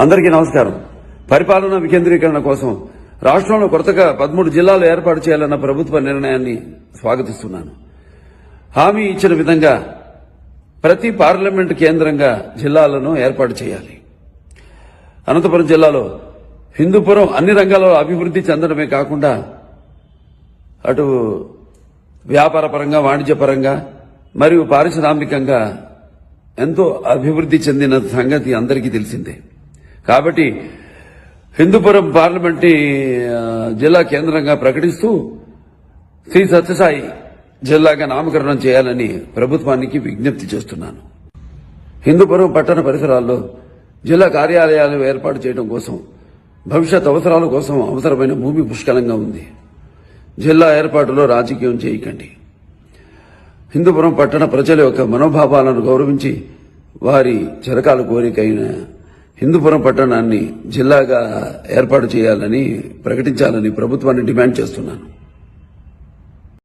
అందరికీ నమస్కారం. పరిపాలన వికేంద్రీకరణ కోసం రాష్ట్రంలో కొత్తగా 13 జిల్లాలు ఏర్పాటు చేయాలన్న ప్రభుత్వ నిర్ణయాన్ని స్వాగతిస్తున్నాను. హామీ ఇచ్చిన విధంగా ప్రతి పార్లమెంటు కేంద్రంగా జిల్లాలను ఏర్పాటు చేయాలి. అనంతపురం జిల్లాలో హిందూపురం అన్ని రంగాల్లో అభివృద్ధి చెందడమే కాకుండా అటు వ్యాపార పరంగా, వాణిజ్యపరంగా మరియు పారిశ్రామికంగా ఎంతో అభివృద్ధి చెందిన సంగతి అందరికీ తెలిసిందే. కాబట్టి హిందూపురం పార్లమెంట్ జిల్లా కేంద్రంగా ప్రకటిస్తూ శ్రీ సత్యసాయి జిల్లాగా నామకరణం చేయాలని ప్రభుత్వానికి విజ్ఞప్తి చేస్తున్నాను. హిందూపురం పట్టణ పరిసరాల్లో జిల్లా కార్యాలయాలు ఏర్పాటు చేయడం కోసం, భవిష్యత్ అవసరాల కోసం అవసరమైన భూమి పుష్కలంగా ఉంది. జిల్లా ఏర్పాటులో రాజకీయం చేయకండి. హిందూపురం పట్టణ ప్రజల యొక్క మనోభావాలను గౌరవించి వారి చిరకాల కోరికైన హిందూపురం పట్టణాన్ని జిల్లాగా ఏర్పాటు చేయాలని ప్రకటించాలని ప్రభుత్వాన్ని డిమాండ్ చేస్తున్నాను.